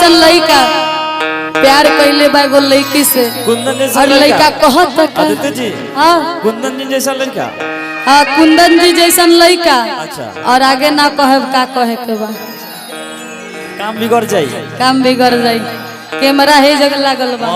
जैसन लड़का प्यार कैले बा एगो लड़की से कुंदन जैसा और लड़का कहत आदित्य जी हाँ कुंदन जी जैसा लड़का हाँ कुंदन जी जैसन लड़का अच्छा और आगे ना कहे का कहे के बा काम बिगड़ जाई काम बिगड़ जाई कैमरा है जगह लागल बा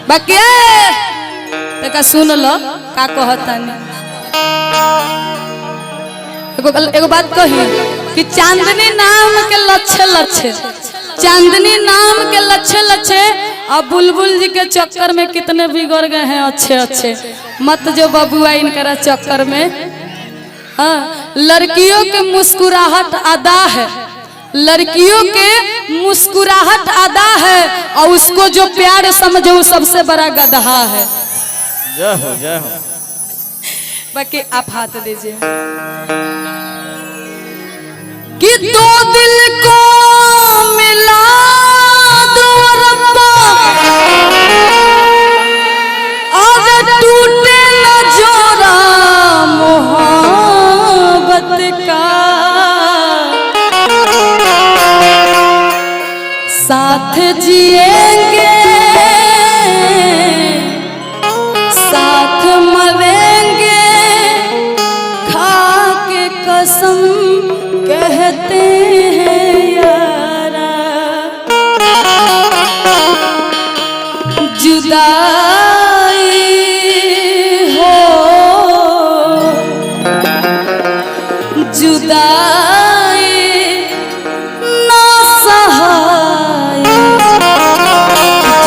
बाकी तका सुन लो का कहतानी एगो बात कही कि चांदनी नाम के लच्छे लच्छे चांदनी नाम के लच्छे लच्छे अब बुलबुल जी के चक्कर में कितने बिगड़ गए हैं अच्छे अच्छे मत जो बबुआ इनकरा चक्कर में। हाँ लड़कियों के मुस्कुराहट अदा है लड़कियों के मुस्कुराहट अदा है और उसको जो प्यार समझे वो सबसे बड़ा गधा है। जय हो जय हो। बाकी आप हाथ दीजिए कि दो दिल को मिला दो रब्बा आज टूटे न जोड़ा मोहब्बत का साथ जिएंगे साथ मरेंगे खा के कसम कहते हैं यारा जुदाई हो जुदाई ना सहाय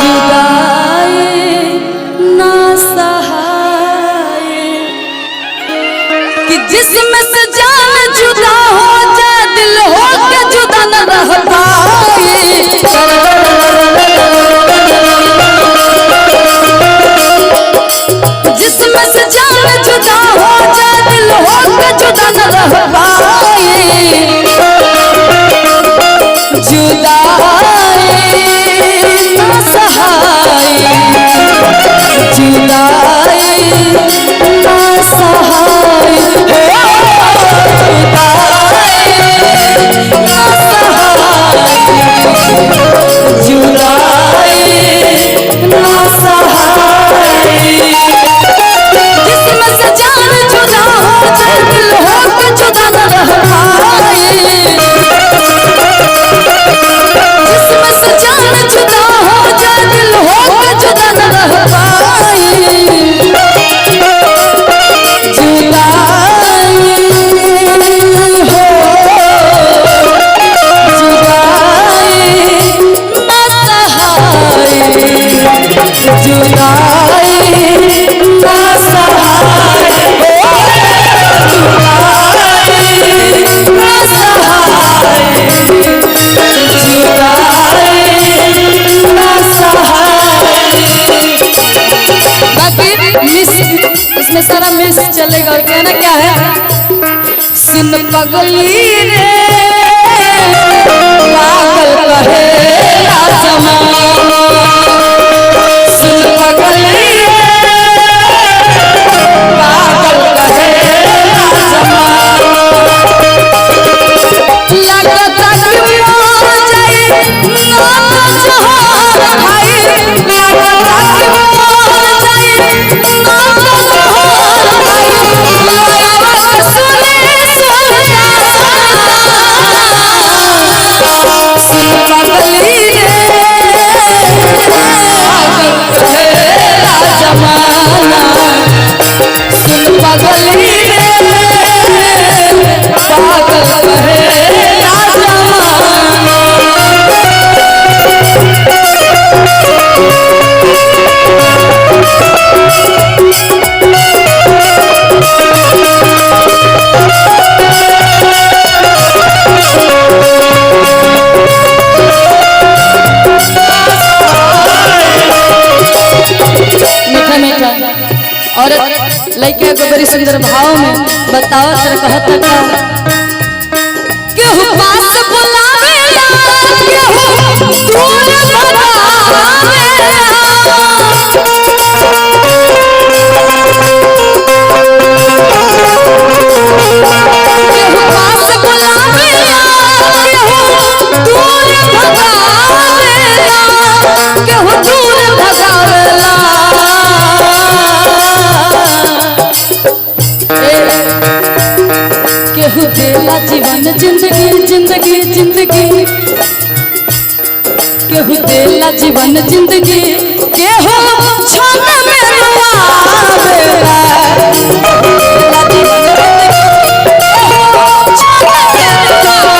जुदाई ना सहाय कि जिसमें से जान जुदा हो जाए दिल हो के जुदा न रह पाए जिसमें से जान जुदा हो जाए दिल हो के जुदा न रह पाए जुदाई ना सहाय जुदाई ना सहाय इसमें सारा मिस चलेगा और कहना क्या है सुन पगली रे पागल कहे सुन पगली रे पागल कहे लगता कि मर जाए ना जहान भाई लगता कि मर जाए ना और लड़के को बड़ी सुंदर भाव में बताओ तेरा कहता क्या केहू पास बुलावेला केहू दूर भगावेला केहू पास बुलावेला केहू दूर भगावेला जीवन जिंदगी जिंदगी जिंदगी केहू देला जीवन जिंदगी केहू क्षण में रुआवेला देला जीवन जिंदगी केहू क्षण में रुआवेला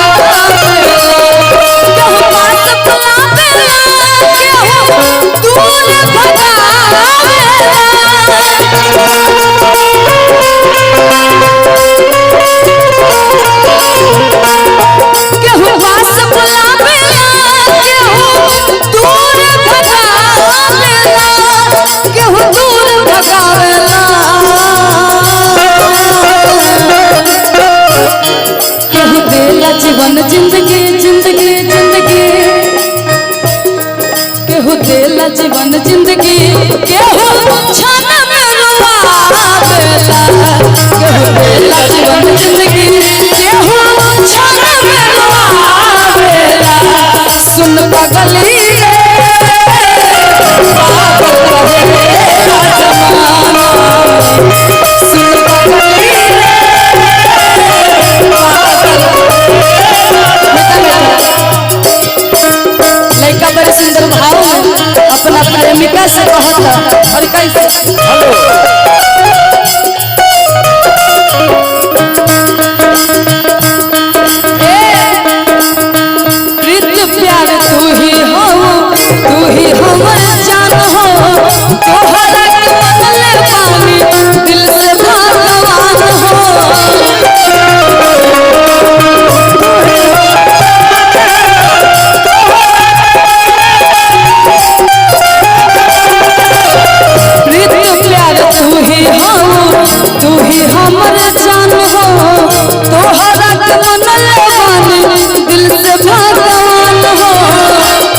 केहू पास बुलावेला केहू दूर भगावेला केहू पास बुलावेला केहू दूर भगावेला केहू दूर भगावेला केहू देला जीवन जिंदगी जिंदगी जिंदगी केहू देला जीवन जिंदगी केहू क्षण में रुआवेला केहू देला जीवन जिंदगी केहू क्षण में रुआवेला सुन पगली रे पागल कहेला जमाना सुन पगली रे लड़का बड़े सुंदर भाव में अपना प्रेमिका से कहता और कैसे प्रीत प्यार तू ही हो तू ही हमर जान हो तोहरा के बदले पानी दिल से भगवान हो प्रीत प्यार तू ही हो तू ही हमर जान हो तोहरा के बदले पानी दिल से भगवान हो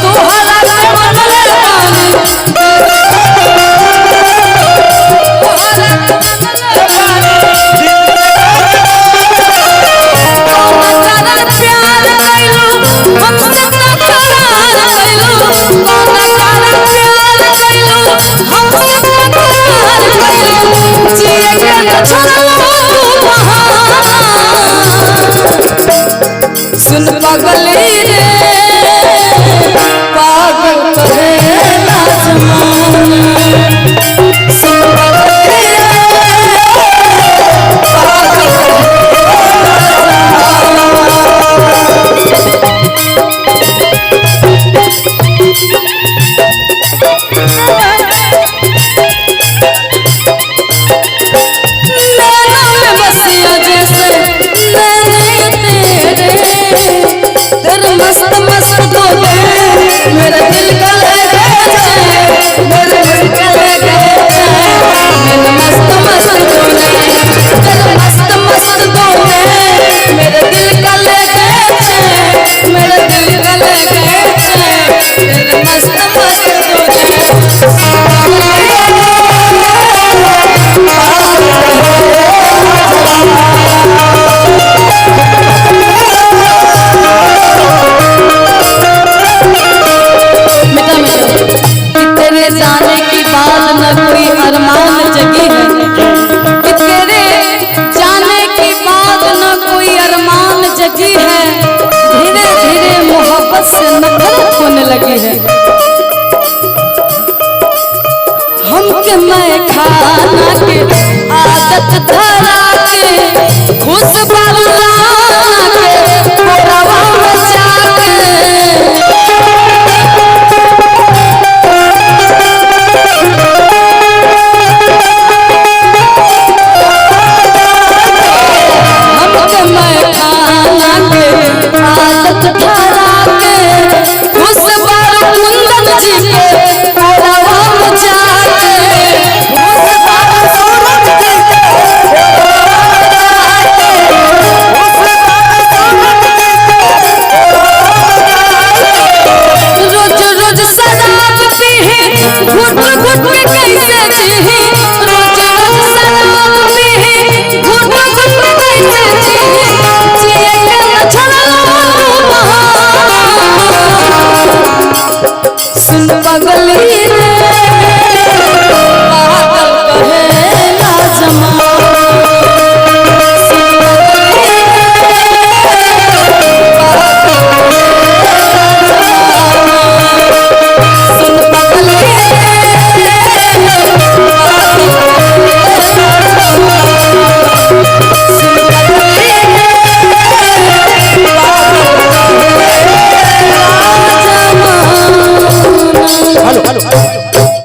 तोहरा के बदले पानी तोहरा के बदले पानी कौन कारण प्यार कैलू हमसे तकरार कैलू कौन कारण प्यार कैलू हमसे तकरार कैलू जिए के न छोड़लू सुन पगली रे पागल कहेला जमाना सुन पगली रे पागल नैना में बसिया जैसे नैने तेरे तेरे मस्त मस्त बोले मेरा दिल का ले गए मेरे दिल का ले गए मेरे मस्त मस्त बोले तेरे मस्त मस्त बोले मेरे दिल का ले गए मेरे दिल का ले गए तेरे मस्त मस्त बोले तेरे जाने की बात न कोई अरमान जगी है कि तेरे जाने की बात न कोई अरमान जगी है धीरे धीरे मोहब्बत से नफरत होने लगी है हमके मैं खाना के आदत धरा के खुश बाबा